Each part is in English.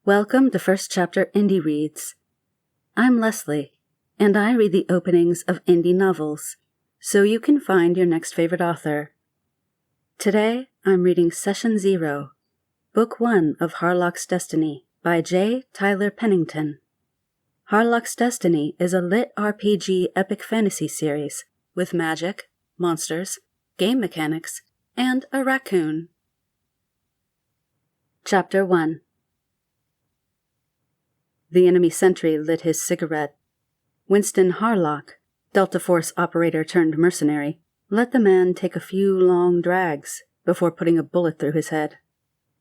Welcome to First Chapter Indie Reads. I'm Leslie, and I read the openings of indie novels, so you can find your next favorite author. Today, I'm reading Session 0, Book 1 of Haarlock's Destiny by J. Tyler Pennington. Haarlock's Destiny is a LitRPG epic fantasy series with magic, monsters, game mechanics, and a raccoon. Chapter 1. The enemy sentry lit his cigarette. Winston Haarlock, Delta Force operator turned mercenary, let the man take a few long drags before putting a bullet through his head.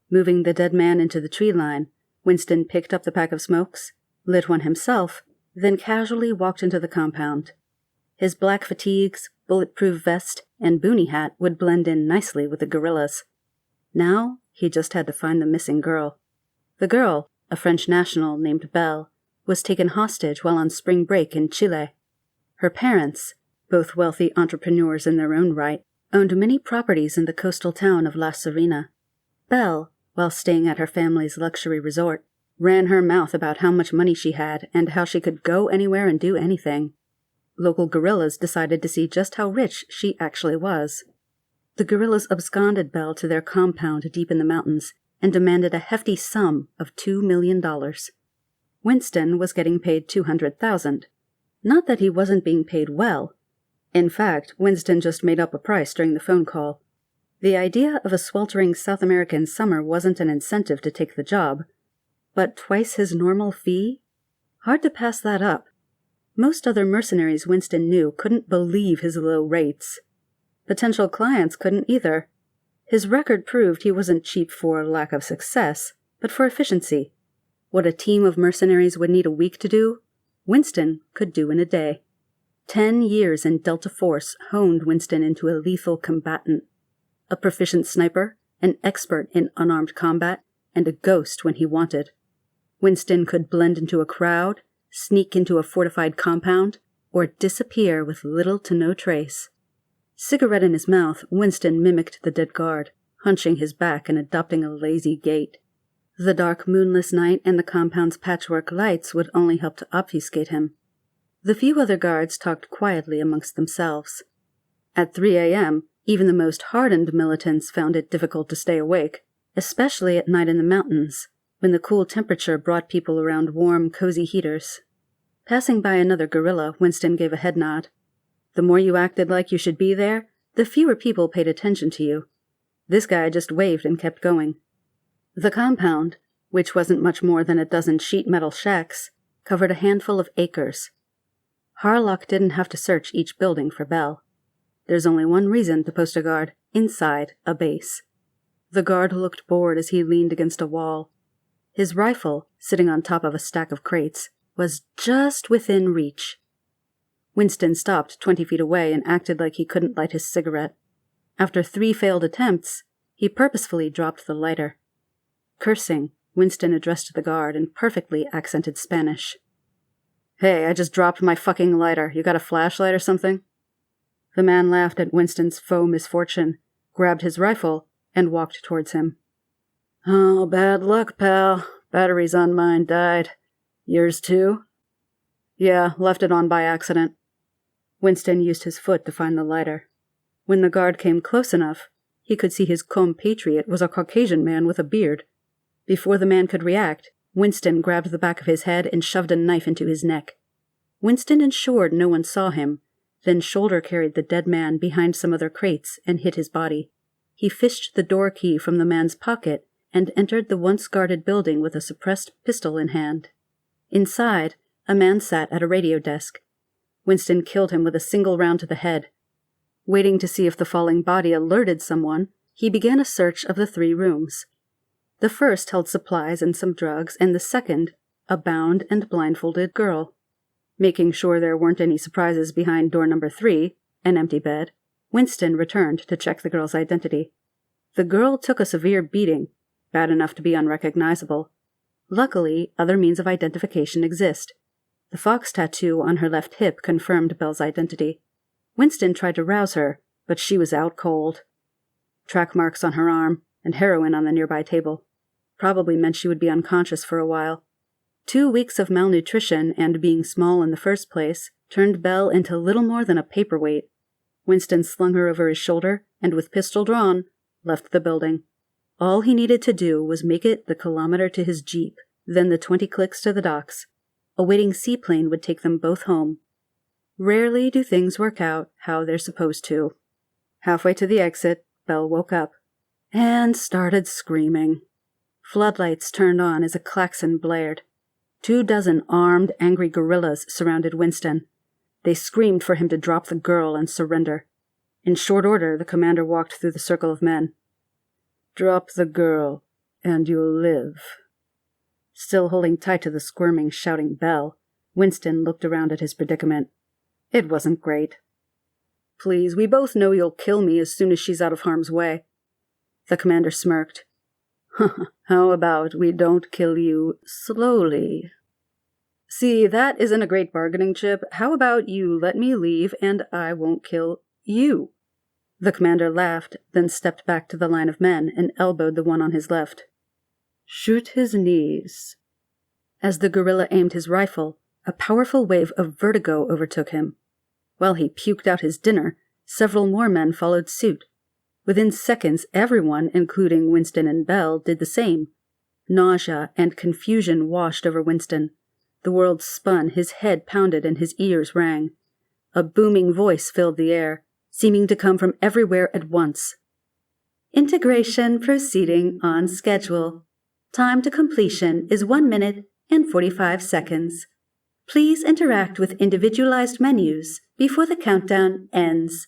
Moving the dead man into the tree line, Winston picked up the pack of smokes, lit one himself, then casually walked into the compound. His black fatigues, bulletproof vest, and boonie hat would blend in nicely with the guerrillas. Now he just had to find the missing girl. The girl, a French national named Belle, was taken hostage while on spring break in Chile. Her parents, both wealthy entrepreneurs in their own right, owned many properties in the coastal town of La Serena. Belle, while staying at her family's luxury resort, ran her mouth about how much money she had and how she could go anywhere and do anything. Local guerrillas decided to see just how rich she actually was. The guerrillas absconded Belle to their compound deep in the mountains and demanded a hefty sum of $2 million. Winston was getting paid $200,000. Not that he wasn't being paid well. In fact, Winston just made up a price during the phone call. The idea of a sweltering South American summer wasn't an incentive to take the job. But twice his normal fee? Hard to pass that up. Most other mercenaries Winston knew couldn't believe his low rates. Potential clients couldn't either. His record proved he wasn't cheap for lack of success, but for efficiency. What a team of mercenaries would need a week to do, Winston could do in a day. 10 years in Delta Force honed Winston into a lethal combatant. A proficient sniper, an expert in unarmed combat, and a ghost when he wanted. Winston could blend into a crowd, sneak into a fortified compound, or disappear with little to no trace. Cigarette in his mouth, Winston mimicked the dead guard, hunching his back and adopting a lazy gait. The dark, moonless night and the compound's patchwork lights would only help to obfuscate him. The few other guards talked quietly amongst themselves. At 3 a.m., even the most hardened militants found it difficult to stay awake, especially at night in the mountains, when the cool temperature brought people around warm, cozy heaters. Passing by another guerrilla, Winston gave a head nod. The more you acted like you should be there, the fewer people paid attention to you. This guy just waved and kept going. The compound, which wasn't much more than a dozen sheet metal shacks, covered a handful of acres. Haarlock didn't have to search each building for Belle. There's only one reason to post a guard inside a base. The guard looked bored as he leaned against a wall. His rifle, sitting on top of a stack of crates, was just within reach. Winston stopped 20 feet away and acted like he couldn't light his cigarette. After 3 failed attempts, he purposefully dropped the lighter. Cursing, Winston addressed the guard in perfectly accented Spanish. "Hey, I just dropped my fucking lighter. You got a flashlight or something?" The man laughed at Winston's faux misfortune, grabbed his rifle, and walked towards him. "Oh, bad luck, pal. Batteries on mine died. Yours too?" "Yeah, left it on by accident." Winston used his foot to find the lighter. When the guard came close enough, he could see his compatriot was a Caucasian man with a beard. Before the man could react, Winston grabbed the back of his head and shoved a knife into his neck. Winston ensured no one saw him, then shoulder-carried the dead man behind some other crates and hit his body. He fished the door key from the man's pocket and entered the once-guarded building with a suppressed pistol in hand. Inside, a man sat at a radio desk. Winston killed him with a single round to the head. Waiting to see if the falling body alerted someone, he began a search of the 3 rooms. The first held supplies and some drugs, and the second, a bound and blindfolded girl. Making sure there weren't any surprises behind door number 3, an empty bed, Winston returned to check the girl's identity. The girl took a severe beating, bad enough to be unrecognizable. Luckily, other means of identification exist. The fox tattoo on her left hip confirmed Belle's identity. Winston tried to rouse her, but she was out cold. Track marks on her arm, and heroin on the nearby table. Probably meant she would be unconscious for a while. 2 weeks of malnutrition and being small in the first place turned Belle into little more than a paperweight. Winston slung her over his shoulder and, with pistol drawn, left the building. All he needed to do was make it the kilometer to his jeep, then the 20 clicks to the docks. A waiting seaplane would take them both home. Rarely do things work out how they're supposed to. Halfway to the exit, Belle woke up and started screaming. Floodlights turned on as a klaxon blared. 24 armed, angry guerrillas surrounded Winston. They screamed for him to drop the girl and surrender. In short order, the commander walked through the circle of men. "Drop the girl, and you'll live." Still holding tight to the squirming, shouting Belle, Winston looked around at his predicament. It wasn't great. "Please, we both know you'll kill me as soon as she's out of harm's way." The commander smirked. "How about we don't kill you slowly?" "See, that isn't a great bargaining chip. How about you let me leave and I won't kill you?" The commander laughed, then stepped back to the line of men and elbowed the one on his left. "Shoot his knees." As the guerrilla aimed his rifle, a powerful wave of vertigo overtook him. While he puked out his dinner, several more men followed suit. Within seconds, everyone, including Winston and Belle, did the same. Nausea and confusion washed over Winston. The world spun, his head pounded, and his ears rang. A booming voice filled the air, seeming to come from everywhere at once. "Integration proceeding on schedule. Time to completion is 1 minute and 45 seconds. Please interact with individualized menus before the countdown ends.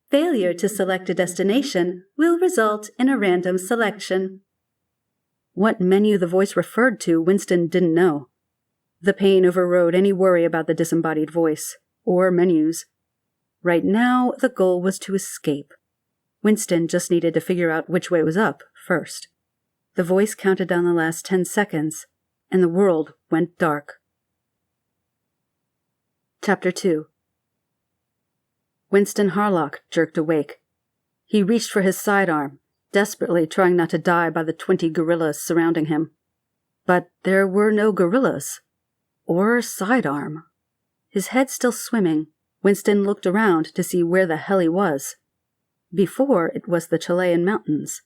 Failure to select a destination will result in a random selection." What menu the voice referred to, Winston didn't know. The pain overrode any worry about the disembodied voice, or menus. Right now, the goal was to escape. Winston just needed to figure out which way was up first. The voice counted down the last 10 seconds, and the world went dark. Chapter 2. Winston Haarlock jerked awake. He reached for his sidearm, desperately trying not to die by the 20 guerrillas surrounding him. But there were no guerrillas. Or sidearm. His head still swimming, Winston looked around to see where the hell he was. Before, it was the Chilean mountains.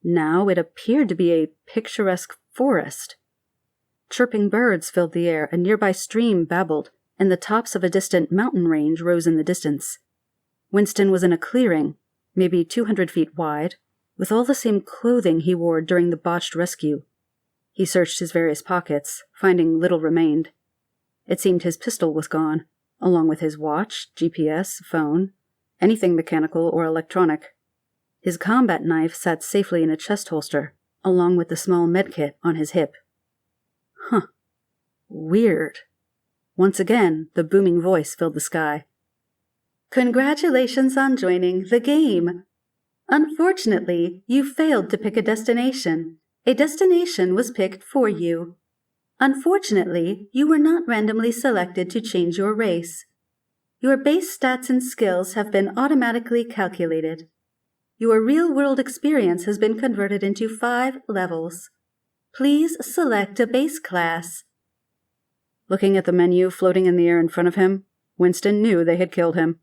Now it appeared to be a picturesque forest. Chirping birds filled the air, a nearby stream babbled, and the tops of a distant mountain range rose in the distance. Winston was in a clearing, maybe 200 feet wide, with all the same clothing he wore during the botched rescue. He searched his various pockets, finding little remained. It seemed his pistol was gone, along with his watch, GPS, phone, anything mechanical or electronic. His combat knife sat safely in a chest holster, along with the small medkit on his hip. Weird. Once again, the booming voice filled the sky. "Congratulations on joining the game. Unfortunately, you failed to pick a destination. A destination was picked for you. Unfortunately, you were not randomly selected to change your race. Your base stats and skills have been automatically calculated. Your real-world experience has been converted into 5 levels. Please select a base class." Looking at the menu floating in the air in front of him, Winston knew they had killed him.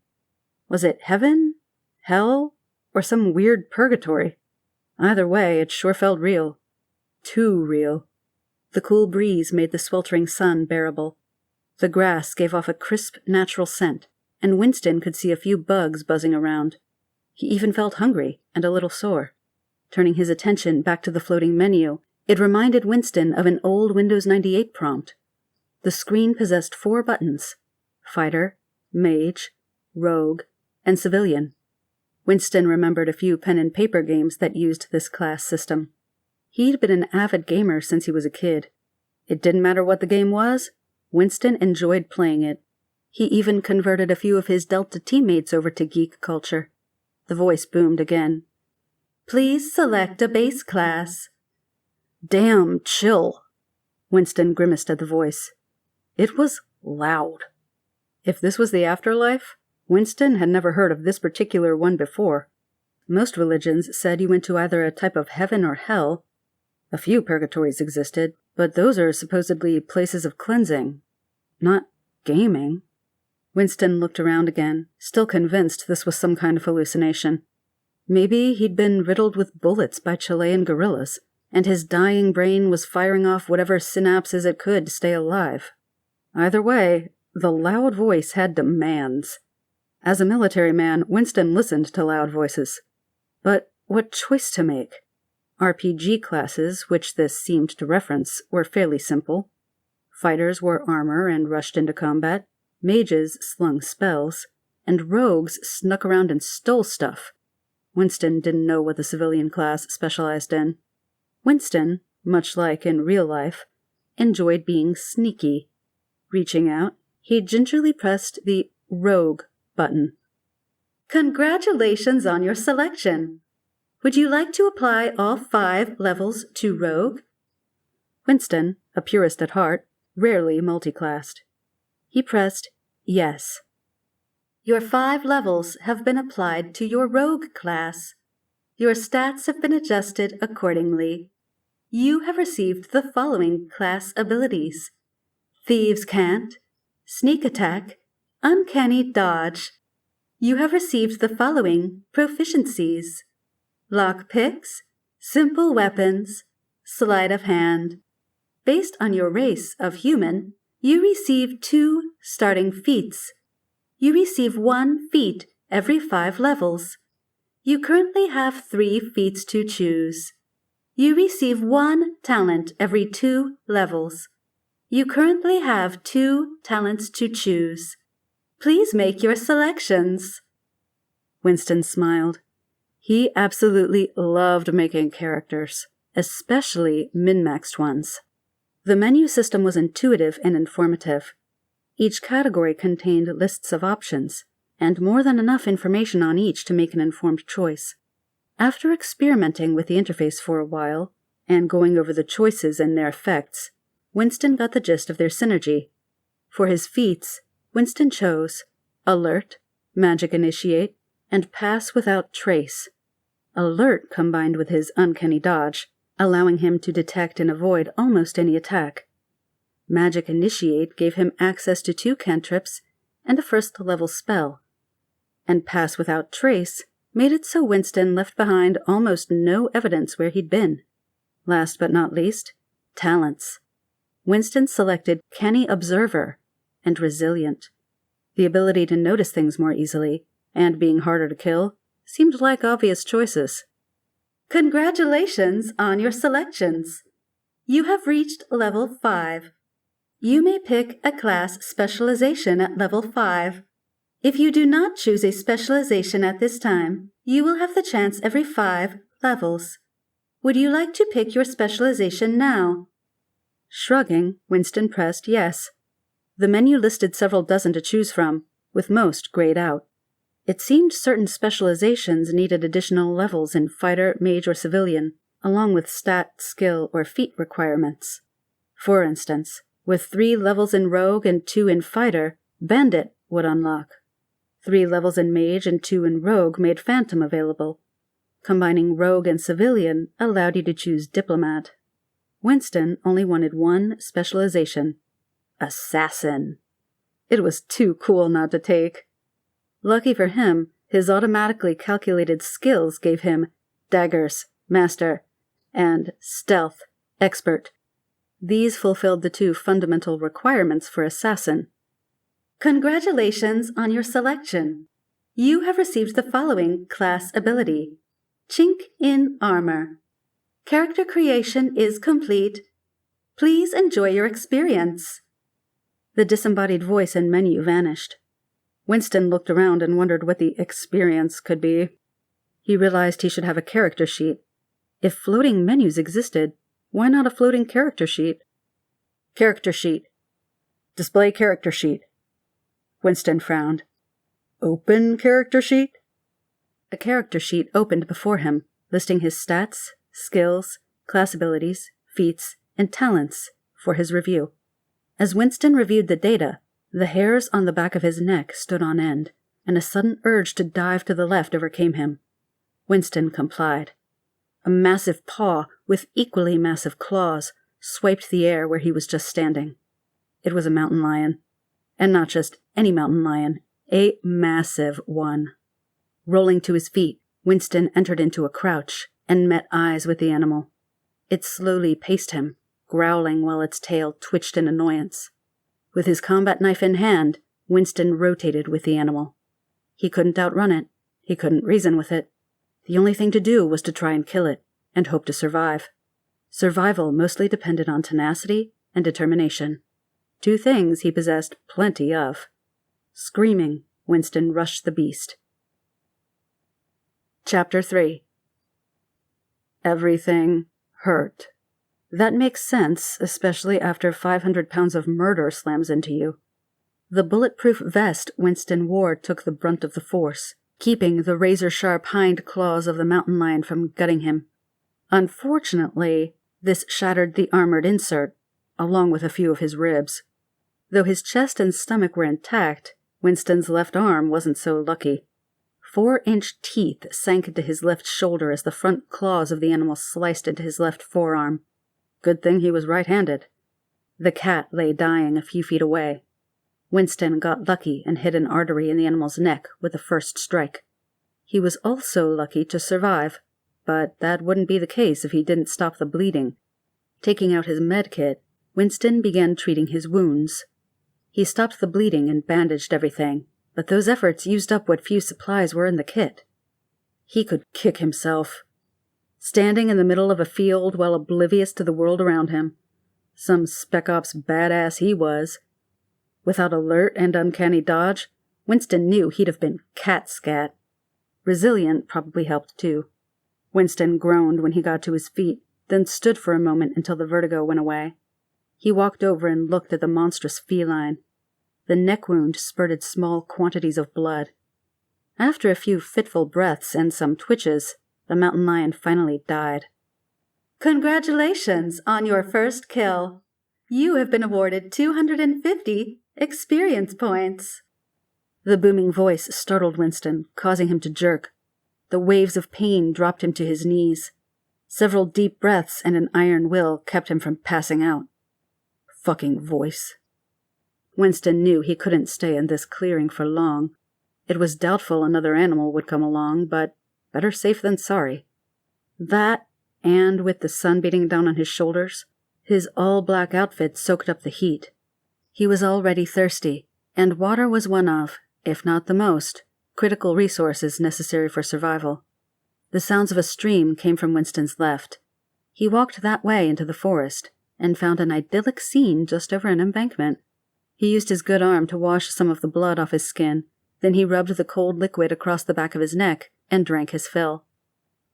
Was it heaven, hell, or some weird purgatory? Either way, it sure felt real. Too real. The cool breeze made the sweltering sun bearable. The grass gave off a crisp, natural scent, and Winston could see a few bugs buzzing around. He even felt hungry and a little sore. Turning his attention back to the floating menu, it reminded Winston of an old Windows 98 prompt. The screen possessed 4 buttons: Fighter, Mage, Rogue, and Civilian. Winston remembered a few pen-and-paper games that used this class system. He'd been an avid gamer since he was a kid. It didn't matter what the game was, Winston enjoyed playing it. He even converted a few of his Delta teammates over to geek culture. The voice boomed again. "Please select a base class." "Damn, chill." Winston grimaced at the voice. It was loud. If this was the afterlife, Winston had never heard of this particular one before. Most religions said you went to either a type of heaven or hell. A few purgatories existed, but those are supposedly places of cleansing, not gaming. Winston looked around again, still convinced this was some kind of hallucination. Maybe he'd been riddled with bullets by Chilean guerrillas, and his dying brain was firing off whatever synapses it could to stay alive. Either way, the loud voice had demands. As a military man, Winston listened to loud voices. But what choice to make? RPG classes, which this seemed to reference, were fairly simple. Fighters wore armor and rushed into combat, mages slung spells, and rogues snuck around and stole stuff. Winston didn't know what the civilian class specialized in. Winston, much like in real life, enjoyed being sneaky. Reaching out, he gingerly pressed the Rogue button. Congratulations on your selection! Would you like to apply all 5 levels to Rogue? Winston, a purist at heart, rarely multiclassed. He pressed yes. Your 5 levels have been applied to your Rogue class. Your stats have been adjusted accordingly. You have received the following class abilities: Thieves' Cant, Sneak Attack, Uncanny Dodge. You have received the following proficiencies: Lockpicks, Simple Weapons, Sleight of Hand. Based on your race of human, you receive 2 starting feats. You receive 1 feat every 5 levels. You currently have 3 feats to choose. You receive 1 talent every 2 levels. You currently have 2 talents to choose. Please make your selections. Winston smiled. He absolutely loved making characters, especially min-maxed ones. The menu system was intuitive and informative. Each category contained lists of options, and more than enough information on each to make an informed choice. After experimenting with the interface for a while, and going over the choices and their effects, Winston got the gist of their synergy. For his feats, Winston chose Alert, Magic Initiate, and Pass Without Trace. Alert combined with his Uncanny Dodge, allowing him to detect and avoid almost any attack. Magic Initiate gave him access to 2 cantrips and a first-level spell. And Pass Without Trace made it so Winston left behind almost no evidence where he'd been. Last but not least, talents. Winston selected Canny Observer and Resilient. The ability to notice things more easily, and being harder to kill, seemed like obvious choices. Congratulations on your selections! You have reached level 5. You may pick a class specialization at level 5. If you do not choose a specialization at this time, you will have the chance every 5 levels. Would you like to pick your specialization now? Shrugging, Winston pressed yes. The menu listed several dozen to choose from, with most grayed out. It seemed certain specializations needed additional levels in fighter, mage, or civilian, along with stat, skill, or feat requirements. For instance, with 3 levels in rogue and 2 in fighter, bandit would unlock. 3 levels in mage and 2 in rogue made phantom available. Combining rogue and civilian allowed you to choose diplomat. Winston only wanted 1 specialization: assassin. It was too cool not to take. Lucky for him, his automatically calculated skills gave him daggers, master, and stealth, expert. These fulfilled the 2 fundamental requirements for assassin. Congratulations on your selection. You have received the following class ability: Chink in Armor. Character creation is complete. Please enjoy your experience. The disembodied voice and menu vanished. Winston looked around and wondered what the experience could be. He realized he should have a character sheet. If floating menus existed, why not a floating character sheet? Character sheet. Display character sheet. Winston frowned. Open character sheet? A character sheet opened before him, listing his stats, skills, class abilities, feats, and talents for his review. As Winston reviewed the data, the hairs on the back of his neck stood on end, and a sudden urge to dive to the left overcame him. Winston complied. A massive paw with equally massive claws swiped the air where he was just standing. It was a mountain lion. And not just any mountain lion, a massive one. Rolling to his feet, Winston entered into a crouch and met eyes with the animal. It slowly paced him, growling while its tail twitched in annoyance. With his combat knife in hand, Winston rotated with the animal. He couldn't outrun it. He couldn't reason with it. The only thing to do was to try and kill it, and hope to survive. Survival mostly depended on tenacity and determination. 2 things he possessed plenty of. Screaming, Winston rushed the beast. Chapter 3. Everything hurt. That makes sense, especially after 500 pounds of murder slams into you. The bulletproof vest Winston wore took the brunt of the force, keeping the razor-sharp hind claws of the mountain lion from gutting him. Unfortunately, this shattered the armored insert, along with a few of his ribs. Though his chest and stomach were intact, Winston's left arm wasn't so lucky. 4-inch teeth sank into his left shoulder as the front claws of the animal sliced into his left forearm. Good thing he was right-handed. The cat lay dying a few feet away. Winston got lucky and hit an artery in the animal's neck with the first strike. He was also lucky to survive, but that wouldn't be the case if he didn't stop the bleeding. Taking out his med kit, Winston began treating his wounds. He stopped the bleeding and bandaged everything, but those efforts used up what few supplies were in the kit. He could kick himself. Standing in the middle of a field while oblivious to the world around him. Some Spec Ops badass he was. Without alert and uncanny dodge, Winston knew he'd have been cat-scat. Resilient probably helped too. Winston groaned when he got to his feet, then stood for a moment until the vertigo went away. He walked over and looked at the monstrous feline. The neck wound spurted small quantities of blood. After a few fitful breaths and some twitches, the mountain lion finally died. Congratulations on your first kill. You have been awarded 250 experience points. The booming voice startled Winston, causing him to jerk. The waves of pain dropped him to his knees. Several deep breaths and an iron will kept him from passing out. Fucking voice. Winston knew he couldn't stay in this clearing for long. It was doubtful another animal would come along, but better safe than sorry. That, and with the sun beating down on his shoulders, his all-black outfit soaked up the heat. He was already thirsty, and water was one of, if not the most, critical resources necessary for survival. The sounds of a stream came from Winston's left. He walked that way into the forest, and found an idyllic scene just over an embankment. He used his good arm to wash some of the blood off his skin, then he rubbed the cold liquid across the back of his neck and drank his fill.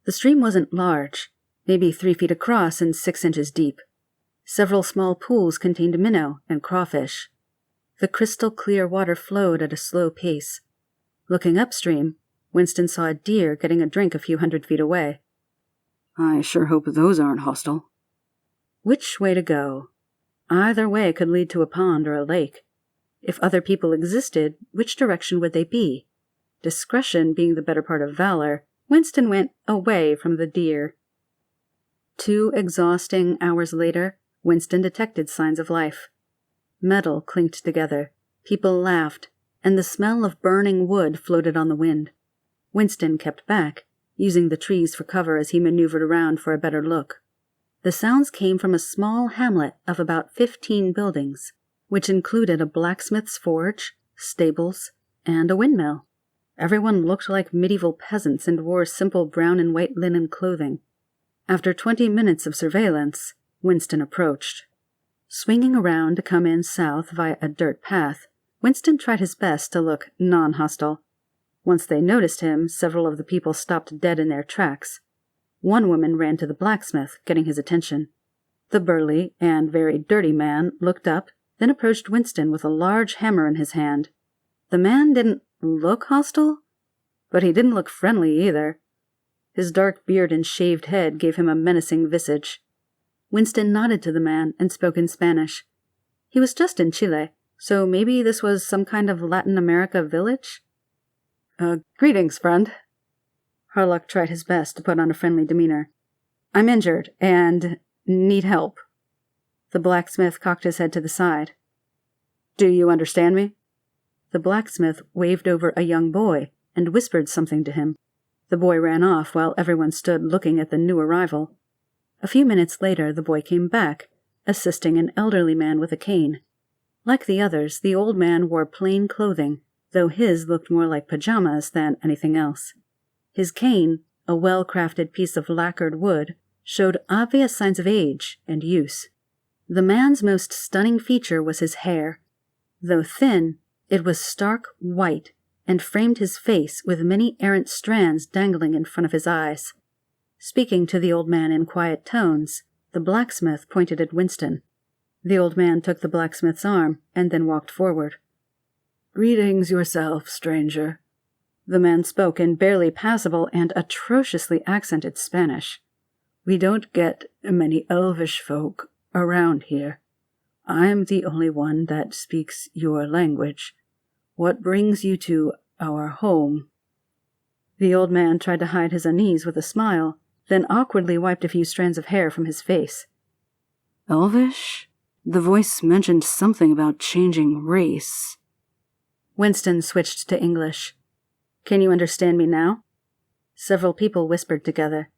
The stream wasn't large, maybe 3 feet across and 6 inches deep. Several small pools contained minnow and crawfish. The crystal-clear water flowed at a slow pace. Looking upstream, Winston saw a deer getting a drink a few 100 feet away. I sure hope those aren't hostile. Which way to go? Either way could lead to a pond or a lake. If other people existed, which direction would they be? Discretion being the better part of valor, Winston went away from the deer. 2 exhausting hours later, Winston detected signs of life. Metal clinked together, people laughed, and the smell of burning wood floated on the wind. Winston kept back, using the trees for cover as he maneuvered around for a better look. The sounds came from a small hamlet of about 15 buildings, which included a blacksmith's forge, stables, and a windmill. Everyone looked like medieval peasants and wore simple brown and white linen clothing. After 20 minutes of surveillance, Winston approached. Swinging around to come in south via a dirt path, Winston tried his best to look non-hostile. Once they noticed him, several of the people stopped dead in their tracks. One woman ran to the blacksmith, getting his attention. The burly and very dirty man looked up, then approached Winston with a large hammer in his hand. The man didn't look hostile, but he didn't look friendly either. His dark beard and shaved head gave him a menacing visage. Winston nodded to the man and spoke in Spanish. He was just in Chile, so maybe this was some kind of Latin America village? Greetings, friend. Haarlock tried his best to put on a friendly demeanor. I'm injured and need help. The blacksmith cocked his head to the side. Do you understand me? The blacksmith waved over a young boy and whispered something to him. The boy ran off while everyone stood looking at the new arrival. A few minutes later, the boy came back, assisting an elderly man with a cane. Like the others, the old man wore plain clothing, though his looked more like pajamas than anything else. His cane, a well-crafted piece of lacquered wood, showed obvious signs of age and use. The man's most stunning feature was his hair. Though thin, it was stark white and framed his face with many errant strands dangling in front of his eyes. Speaking to the old man in quiet tones, the blacksmith pointed at Winston. The old man took the blacksmith's arm and then walked forward. Greetings yourself, stranger. The man spoke in barely passable and atrociously accented Spanish. We don't get many elvish folk around here. I'm the only one that speaks your language. What brings you to our home? The old man tried to hide his unease with a smile, then awkwardly wiped a few strands of hair from his face. Elvish? The voice mentioned something about changing race. Winston switched to English. Can you understand me now? Several people whispered together.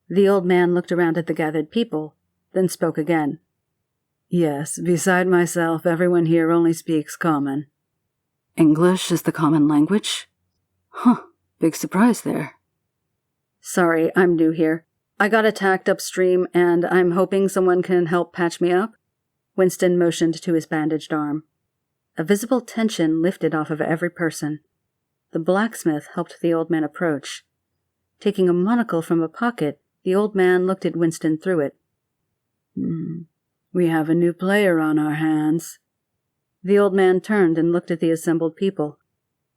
The old man looked around at the gathered people, then spoke again. Yes, beside myself, everyone here only speaks common. English is the common language? Huh, big surprise there. Sorry, I'm new here. I got attacked upstream, and I'm hoping someone can help patch me up. Winston motioned to his bandaged arm. A visible tension lifted off of every person. The blacksmith helped the old man approach. Taking a monocle from a pocket, the old man looked at Winston through it. We have a new player on our hands. The old man turned and looked at the assembled people.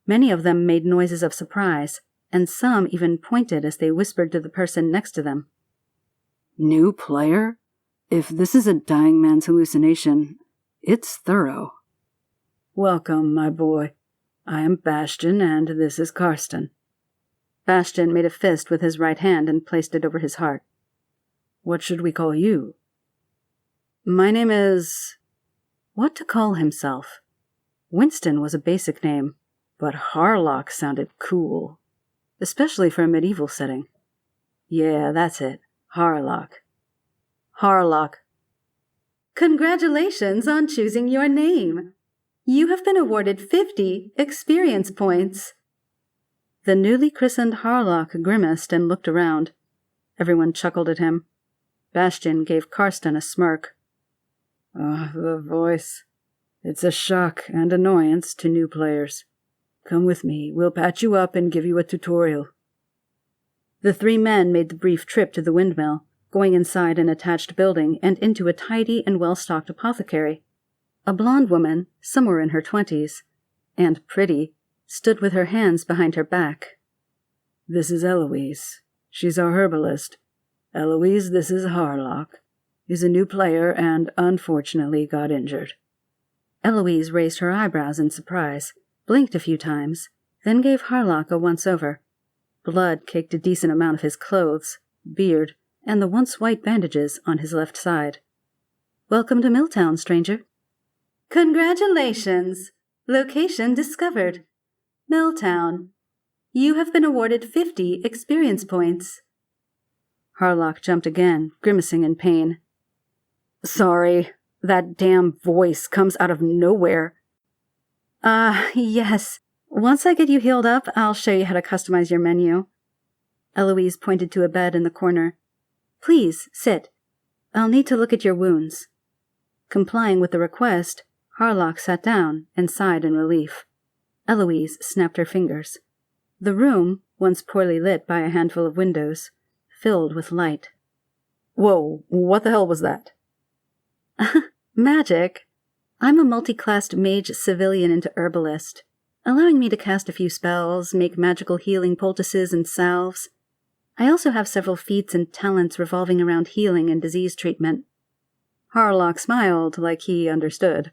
Many of them made noises of surprise, and some even pointed as they whispered to the person next to them. New player? If this is a dying man's hallucination, it's thorough. Welcome, my boy. I am Bastian, and this is Karsten. Bastian made a fist with his right hand and placed it over his heart. What should we call you? My name is... What to call himself? Winston was a basic name, but Haarlock sounded cool, especially for a medieval setting. Yeah, that's it. Haarlock. Haarlock. Congratulations on choosing your name. You have been awarded 50 experience points. The newly christened Haarlock grimaced and looked around. Everyone chuckled at him. Bastian gave Karsten a smirk. The voice. It's a shock and annoyance to new players. Come with me. We'll patch you up and give you a tutorial. The three men made the brief trip to the windmill, going inside an attached building and into a tidy and well-stocked apothecary. A blonde woman, somewhere in her 20s, and pretty, stood with her hands behind her back. This is Eloise. She's our herbalist. Eloise, this is Haarlock. He's a new player and, unfortunately, got injured. Eloise raised her eyebrows in surprise, blinked a few times, then gave Haarlock a once-over. Blood caked a decent amount of his clothes, beard, and the once-white bandages on his left side. Welcome to Milltown, stranger. Congratulations! Location discovered. Milltown. You have been awarded 50 experience points. Haarlock jumped again, grimacing in pain. Sorry, that damn voice comes out of nowhere. Yes. Once I get you healed up, I'll show you how to customize your menu. Eloise pointed to a bed in the corner. Please, sit. I'll need to look at your wounds. Complying with the request, Haarlock sat down and sighed in relief. Eloise snapped her fingers. The room, once poorly lit by a handful of windows, filled with light. Whoa, what the hell was that? Magic. I'm a multi-classed mage civilian into herbalist, allowing me to cast a few spells, make magical healing poultices and salves. I also have several feats and talents revolving around healing and disease treatment. Haarlock smiled like he understood.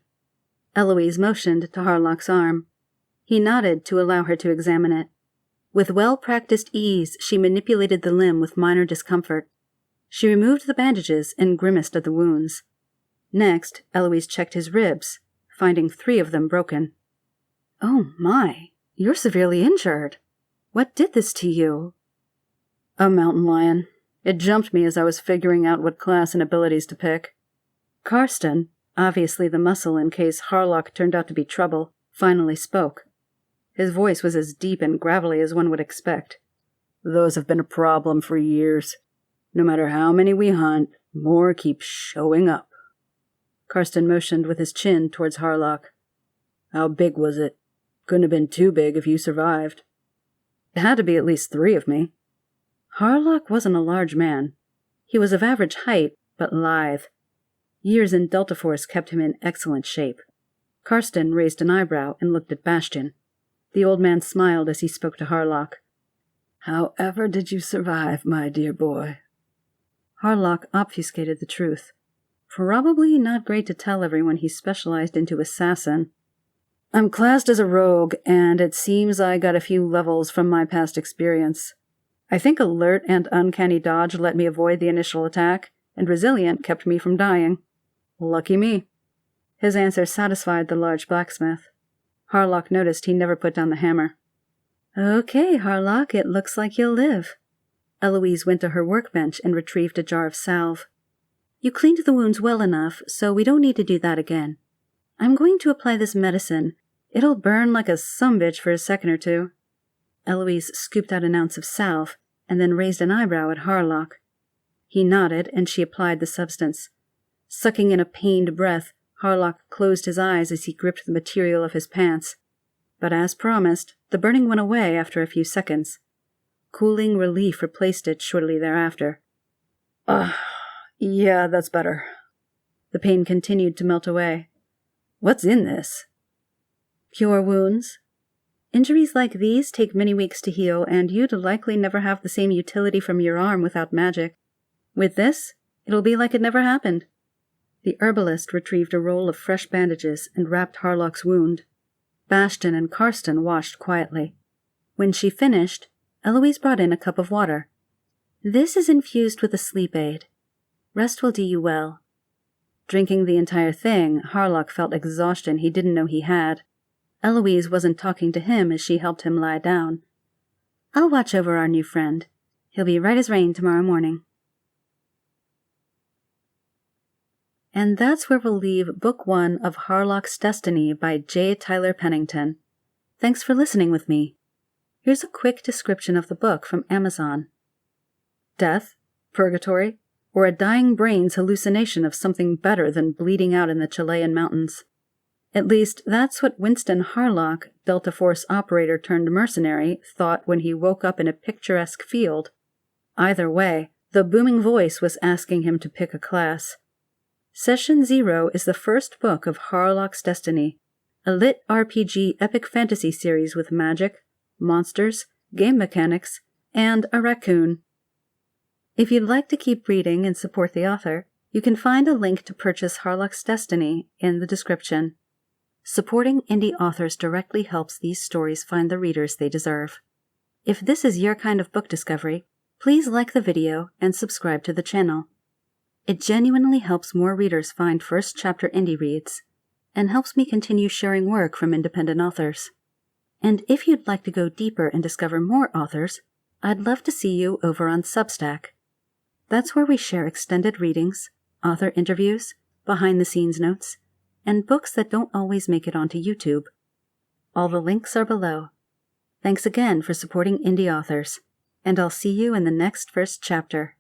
Eloise motioned to Haarlock's arm. He nodded to allow her to examine it. With well-practiced ease, she manipulated the limb with minor discomfort. She removed the bandages and grimaced at the wounds. Next, Eloise checked his ribs, finding 3 of them broken. "Oh my, you're severely injured. What did this to you?" "A mountain lion. It jumped me as I was figuring out what class and abilities to pick." Karsten, obviously the muscle in case Haarlock turned out to be trouble, finally spoke. His voice was as deep and gravelly as one would expect. "Those have been a problem for years. No matter how many we hunt, more keep showing up." Karsten motioned with his chin towards Haarlock. "How big was it? Couldn't have been too big if you survived." "It had to be at least 3 of me." Haarlock wasn't a large man. He was of average height, but lithe. Years in Delta Force kept him in excellent shape. Karsten raised an eyebrow and looked at Bastian. The old man smiled as he spoke to Haarlock. "However did you survive, my dear boy?" Haarlock obfuscated the truth. Probably not great to tell everyone he specialized into assassin. "I'm classed as a rogue, and it seems I got a few levels from my past experience. I think alert and uncanny dodge let me avoid the initial attack, and resilient kept me from dying. Lucky me." His answer satisfied the large blacksmith. Haarlock noticed he never put down the hammer. "Okay, Haarlock, it looks like you'll live." Eloise went to her workbench and retrieved a jar of salve. "You cleaned the wounds well enough, so we don't need to do that again. I'm going to apply this medicine. It'll burn like a sumbitch for a second or 2. Eloise scooped out an ounce of salve and then raised an eyebrow at Haarlock. He nodded, and she applied the substance. Sucking in a pained breath, Haarlock closed his eyes as he gripped the material of his pants. But as promised, the burning went away after a few seconds. Cooling relief replaced it shortly thereafter. Yeah, that's better." The pain continued to melt away. "What's in this?" "Cure wounds. Injuries like these take many weeks to heal, and you'd likely never have the same utility from your arm without magic. With this, it'll be like it never happened." The herbalist retrieved a roll of fresh bandages and wrapped Haarlock's wound. Bastian and Karsten washed quietly. When she finished, Eloise brought in a cup of water. "This is infused with a sleep aid. Rest will do you well." Drinking the entire thing, Haarlock felt exhaustion he didn't know he had. Eloise wasn't talking to him as she helped him lie down. "I'll watch over our new friend. He'll be right as rain tomorrow morning." And that's where we'll leave Book 1 of Haarlock's Destiny by J. Tyler Pennington. Thanks for listening with me. Here's a quick description of the book from Amazon. Death, purgatory, or a dying brain's hallucination of something better than bleeding out in the Chilean mountains. At least, that's what Winston Haarlock, Delta Force operator turned mercenary, thought when he woke up in a picturesque field. Either way, the booming voice was asking him to pick a class. Session 0 is the first book of Haarlock's Destiny, a LitRPG epic fantasy series with magic, monsters, game mechanics, and a raccoon. If you'd like to keep reading and support the author, you can find a link to purchase Haarlock's Destiny in the description. Supporting indie authors directly helps these stories find the readers they deserve. If this is your kind of book discovery, please like the video and subscribe to the channel. It genuinely helps more readers find first chapter indie reads, and helps me continue sharing work from independent authors. And if you'd like to go deeper and discover more authors, I'd love to see you over on Substack. That's where we share extended readings, author interviews, behind-the-scenes notes, and books that don't always make it onto YouTube. All the links are below. Thanks again for supporting indie authors, and I'll see you in the next first chapter.